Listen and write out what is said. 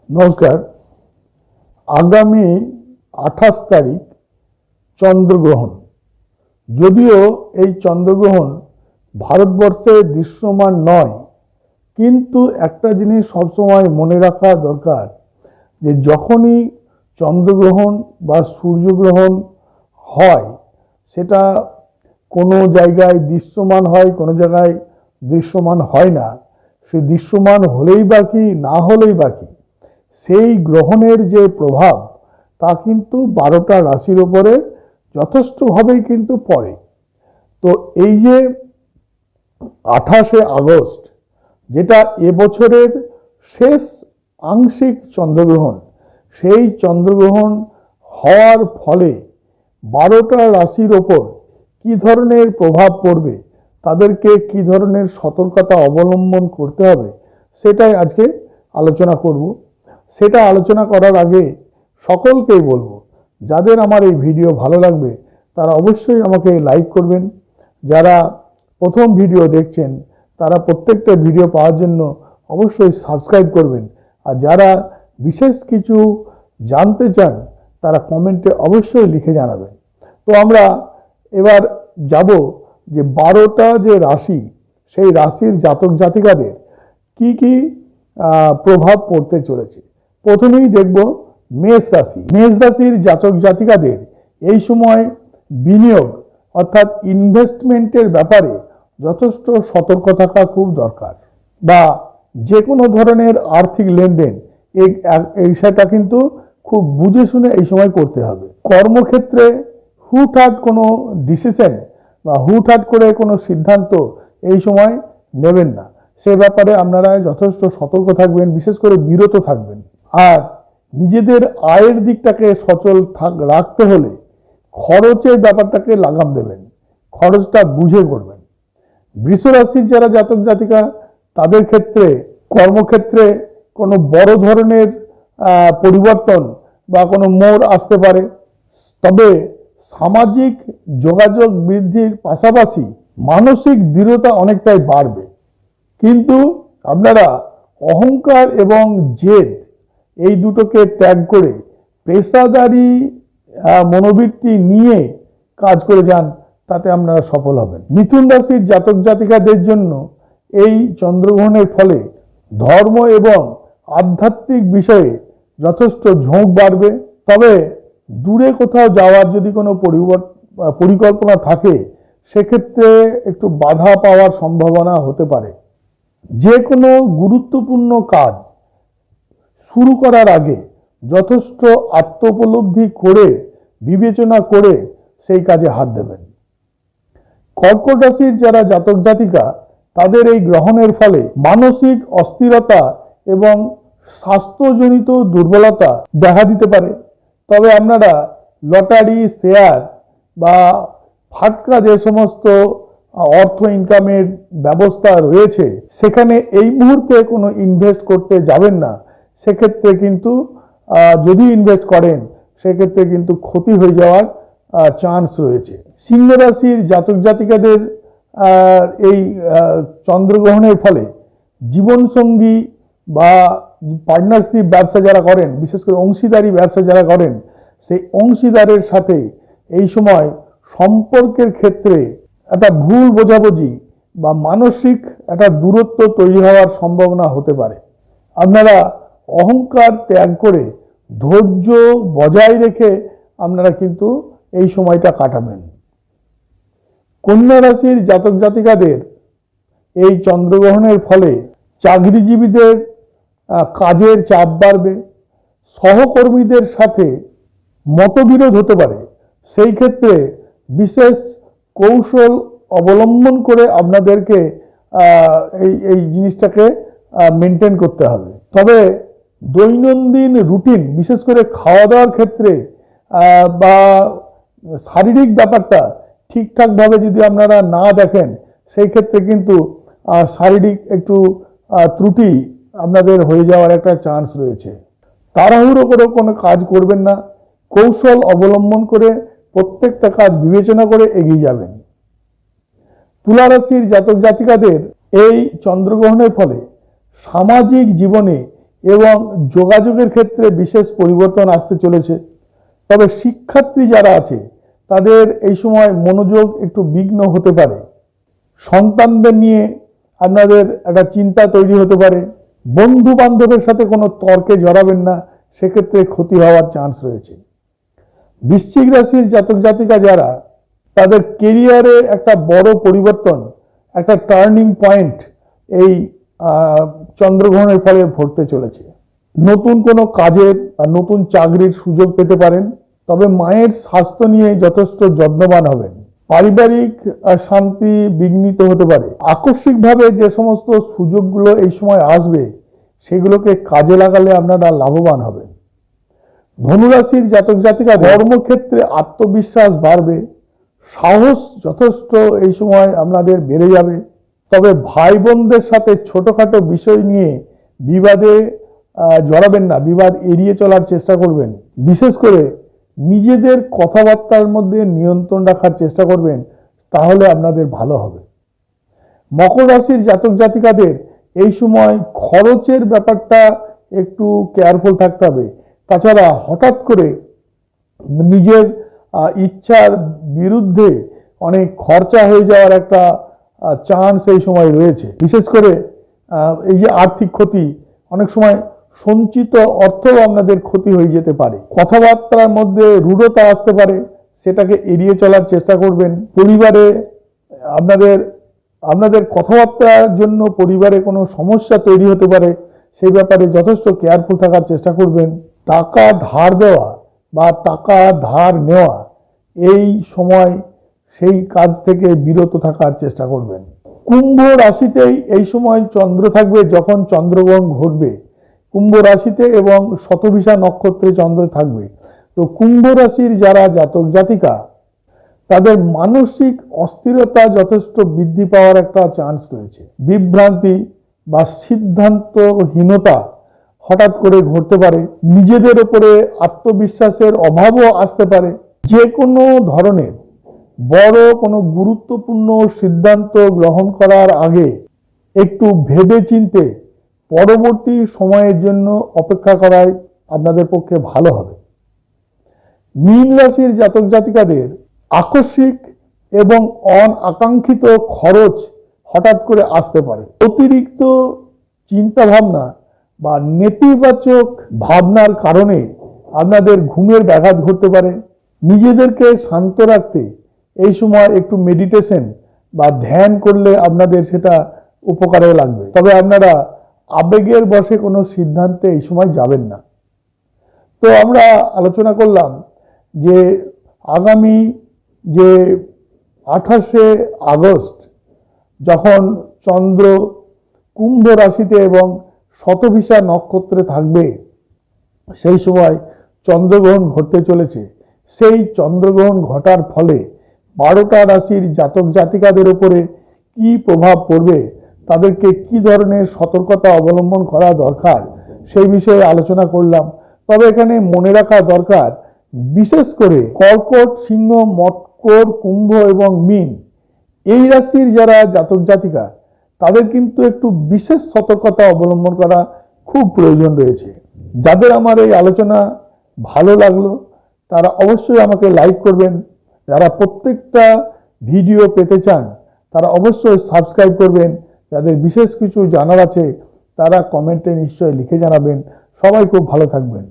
নমস্কার। আগামী 28 তারিখ চন্দ্রগ্রহণ। যদিও এই চন্দ্রগ্রহণ ভারতবর্ষে দৃশ্যমান নয়, কিন্তু একটা জিনিস সবসময় মনে রাখা দরকার যে যখনই চন্দ্রগ্রহণ বা সূর্যগ্রহণ হয়, সেটা কোনো জায়গায় দৃশ্যমান হয়, কোনো জায়গায় দৃশ্যমান হয় না। সে দৃশ্যমান হলেই বাকি, না হলেই বাকি, সেই গ্রহণের যে প্রভাব তা কিন্তু 12টা রাশির উপরে যথেষ্টভাবেই কিন্তু পড়ে। তো এই যে 28শে আগস্ট, যেটা এবছরের শেষ আংশিক চন্দ্রগ্রহণ, সেই চন্দ্রগ্রহণ হওয়ার ফলে 12টা রাশির ওপর কী ধরনের প্রভাব পড়বে, তাদেরকে কী ধরনের সতর্কতা অবলম্বন করতে হবে, সেটাই আজকে আলোচনা করব। সেটা আলোচনা করার আগে সকলকেই বলবো, যাদের আমার এই ভিডিও ভালো লাগবে তারা অবশ্যই আমাকে লাইক করবেন। যারা প্রথম ভিডিও দেখছেন তারা প্রত্যেকটা ভিডিও পাওয়ার জন্য অবশ্যই সাবস্ক্রাইব করবেন। আর যারা বিশেষ কিছু জানতে চান তারা কমেন্টে অবশ্যই লিখে জানাবেন। তো আমরা এবার যাব যে 12টা যে রাশি, সেই রাশির জাতক জাতিকাদের কি কি প্রভাব পড়তে চলেছে। প্রথমেই দেখব মেষ রাশি। মেষ রাশির জাতক জাতিকাদের এই সময় বিনিয়োগ অর্থাৎ ইনভেস্টমেন্টের ব্যাপারে যথেষ্ট সতর্ক থাকা খুব দরকার। বা যে কোনো ধরনের আর্থিক লেনদেন এই বিষয়টা কিন্তু খুব বুঝে শুনে এই সময় করতে হবে। কর্মক্ষেত্রে হুটহাট কোনো ডিসিশন বা হুটহাট করে কোনো সিদ্ধান্ত এই সময় নেবেন না, সে ব্যাপারে আপনারা যথেষ্ট সতর্ক থাকবেন, বিশেষ করে বিরত থাকবেন। আর নিজেদের আয়ের দিকটাকে সচল রাখতে হলে খরচের ব্যাপারটাকে লাগাম দেবেন, খরচটা বুঝে করবেন। বৃষ রাশির যারা জাতক জাতিকা, তাদের ক্ষেত্রে কর্মক্ষেত্রে কোনো বড় ধরনের পরিবর্তন বা কোনো মোড় আসতে পারে। তবে সামাজিক যোগাযোগ বৃদ্ধির পাশাপাশি মানসিক দৃঢ়তা অনেকটাই বাড়বে। কিন্তু আপনারা অহংকার এবং জেদ এই দুটোকে ত্যাগ করে পেশাদারি মনোবৃত্তি নিয়ে কাজ করে যান, তাতে আপনারা সফল হবেন। মিথুন রাশির জাতক জাতিকাদের জন্য এই চন্দ্রগ্রহণের ফলে ধর্ম এবং আধ্যাত্মিক বিষয়ে যথেষ্ট ঝোঁক বাড়বে। তবে দূরে কোথাও যাওয়ার যদি কোনো পরিকল্পনা থাকে, সেক্ষেত্রে একটু বাধা পাওয়ার সম্ভাবনা হতে পারে। যে কোনো গুরুত্বপূর্ণ কাজ শুরু করার আগে যথেষ্ট আত্মোপলব্ধি করে বিবেচনা করে সেই কাজে হাত দেবেন। কর্কট রাশির যারা জাতক জাতিকা, তাদের এই গ্রহণের ফলে মানসিক অস্থিরতা এবং স্বাস্থ্যজনিত দুর্বলতা দেখা দিতে পারে। তবে আপনারা লটারি, শেয়ার বা ফাটকা যে সমস্ত অর্থ ইনকামের ব্যবস্থা রয়েছে, সেখানে এই মুহূর্তে কোনো ইনভেস্ট করতে যাবেন না। সেক্ষেত্রে কিন্তু যদি ইনভেস্ট করেন, সেক্ষেত্রে কিন্তু ক্ষতি হয়ে যাওয়ার চান্স রয়েছে। সিংহ রাশির জাতক জাতিকাদের এই চন্দ্রগ্রহণের ফলে জীবনসঙ্গী বা পার্টনারশিপ ব্যবসা যারা করেন, বিশেষ করে অংশীদারি ব্যবসা যারা করেন, সেই অংশীদারের সাথে এই সময় সম্পর্কের ক্ষেত্রে একটা ভুল বোঝাবুঝি বা মানসিক একটা দূরত্ব তৈরি হওয়ার সম্ভাবনা হতে পারে। আপনারা অহংকার ত্যাগ করে ধৈর্য বজায় রেখে আপনারা কিন্তু এই সময়টা কাটাবেন। কন্যা রাশির জাতক জাতিকাদের এই চন্দ্রগ্রহণের ফলে চাকরিজীবীদের কাজের চাপ বাড়বে, সহকর্মীদের সাথে মতবিরোধ হতে পারে। সেই ক্ষেত্রে বিশেষ কৌশল অবলম্বন করে আপনাদেরকে এই জিনিসটাকে মেনটেন করতে হবে। তবে দৈনন্দিন রুটিন, বিশেষ করে খাওয়া দাওয়ার ক্ষেত্রে বা শারীরিক ব্যাপারটা ঠিকঠাকভাবে যদি আপনারা না দেখেন, সেই ক্ষেত্রে কিন্তু শারীরিক একটু ত্রুটি আপনাদের হয়ে যাওয়ার একটা চান্স রয়েছে। তাড়াহুড়ো করে কোনো কাজ করবেন না, কৌশল অবলম্বন করে প্রত্যেকটা কাজ বিবেচনা করে এগিয়ে যাবেন। তুলা রাশির জাতক জাতিকাদের এই চন্দ্রগ্রহণের ফলে সামাজিক জীবনে এবং যোগাযোগের ক্ষেত্রে বিশেষ পরিবর্তন আসতে চলেছে। তবে শিক্ষার্থী যারা আছে তাদের এই সময় মনোযোগ একটু বিঘ্ন হতে পারে। সন্তানদের নিয়ে আপনাদের একটা চিন্তা তৈরি হতে পারে। বন্ধু বান্ধবের সাথে কোনো তর্কে জড়াবেন না, সেক্ষেত্রে ক্ষতি হওয়ার চান্স রয়েছে। বৃশ্চিক রাশির জাতক জাতিকা যারা, তাদের কেরিয়ারে একটা বড় পরিবর্তন, একটা টার্নিং পয়েন্ট এই চন্দ্রগ্রহণের ফলে ঘটতে চলেছে। নতুন কোনো কাজের বা নতুন চাকরির সুযোগ পেতে পারেন। তবে মায়ের স্বাস্থ্য নিয়ে যথেষ্ট যত্নবান হবেন। পারিবারিক শান্তি বিঘ্নিত হতে পারে। আকস্মিকভাবে যে সমস্ত সুযোগগুলো এই সময় আসবে সেগুলোকে কাজে লাগালে আপনারা লাভবান হবেন। ধনুরাশির জাতক জাতিকা কর্মক্ষেত্রে আত্মবিশ্বাস বাড়বে, সাহস যথেষ্ট এই সময় আপনাদের বেড়ে যাবে। তবে ভাই বোনদের সাথে ছোটখাটো বিষয় নিয়ে বিবাদে জড়াবেন না, বিবাদ এড়িয়ে চলার চেষ্টা করবেন। বিশেষ করে নিজেদের কথাবার্তার মধ্যে নিয়ন্ত্রণ রাখার চেষ্টা করবেন, তাহলে আপনাদের ভালো হবে। মকর রাশির জাতক জাতিকাদের এই সময় খরচের ব্যাপারটা একটু কেয়ারফুল থাকতে হবে। তাছাড়া হঠাৎ করে নিজের ইচ্ছার বিরুদ্ধে অনেক খরচা হয়ে যাওয়ার একটা চান্স এই সময় রয়েছে। বিশেষ করে এই যে আর্থিক ক্ষতি, অনেক সময় সঞ্চিত অর্থও আপনাদের ক্ষতি হয়ে যেতে পারে। কথাবার্তার মধ্যে রূঢ়তা আসতে পারে, সেটাকে এড়িয়ে চলার চেষ্টা করবেন। পরিবারে আপনাদের কথাবার্তার জন্য পরিবারে কোনো সমস্যা তৈরি হতে পারে, সেই ব্যাপারে যথেষ্ট কেয়ারফুল থাকার চেষ্টা করবেন। টাকা ধার দেওয়া বা টাকা ধার নেওয়া, এই সময় সেই কাজ থেকে বিরত থাকার চেষ্টা করবেন। কুম্ভ রাশিতেই এই সময় চন্দ্র থাকবে যখন চন্দ্রগ্রহণ ঘটবে। কুম্ভ রাশিতে এবং শতভিষা নক্ষত্রে চন্দ্র থাকবে। তো কুম্ভ রাশির যারা জাতক জাতিকা, তাদের মানসিক অস্থিরতা যথেষ্ট বৃদ্ধি পাওয়ার একটা চান্স রয়েছে। বিভ্রান্তি বা সিদ্ধান্তহীনতা হঠাৎ করে ঘটতে পারে। নিজেদের উপরে আত্মবিশ্বাসের অভাবও আসতে পারে। যে কোনো ধরনের বড় কোনো গুরুত্বপূর্ণ সিদ্ধান্ত গ্রহণ করার আগে একটু ভেবে চিন্তে পরবর্তী সময়ের জন্য অপেক্ষা করাই আপনাদের পক্ষে ভালো হবে। মীন রাশির জাতক জাতিকাদের আকস্মিক এবং অনাকাঙ্ক্ষিত খরচ হঠাৎ করে আসতে পারে। অতিরিক্ত চিন্তা ভাবনা বা নেতিবাচক ভাবনার কারণে আপনাদের ঘুমের ব্যাঘাত ঘটতে পারে। নিজেদেরকে শান্ত রাখতে এই সময় একটু মেডিটেশন বা ধ্যান করলে আপনাদের সেটা উপকারে লাগবে। তবে আপনারা আবেগের বশে কোনো সিদ্ধান্তে এই সময় যাবেন না। তো আমরা আলোচনা করলাম যে আগামী যে 28শে আগস্ট যখন চন্দ্র কুম্ভ রাশিতে এবং শতভিষা নক্ষত্রে থাকবে, সেই সময় চন্দ্রগ্রহণ ঘটতে চলেছে। সেই চন্দ্রগ্রহণ ঘটার ফলে 12টা রাশির জাতক জাতিকাদের উপরে কি প্রভাব পড়বে, তাদেরকে কি ধরনের সতর্কতা অবলম্বন করা দরকার, সেই বিষয়ে আলোচনা করলাম। তবে এখানে মনে রাখা দরকার, বিশেষ করে কর্কট, সিংহ, মকর, কুম্ভ এবং মীন এই রাশির যারা জাতক জাতিকা, তাদের কিন্তু একটু বিশেষ সতর্কতা অবলম্বন করা খুব প্রয়োজন রয়েছে। যাদের আমার এই আলোচনা ভালো লাগলো তারা অবশ্যই আমাকে লাইক করবেন। যারা প্রত্যেকটা ভিডিও পেতে চান তারা অবশ্যই সাবস্ক্রাইব করবেন। যাদের বিশেষ কিছু জানার আছে তারা কমেন্টে নিশ্চয়ই লিখে জানাবেন। সবাই খুব ভালো থাকবেন।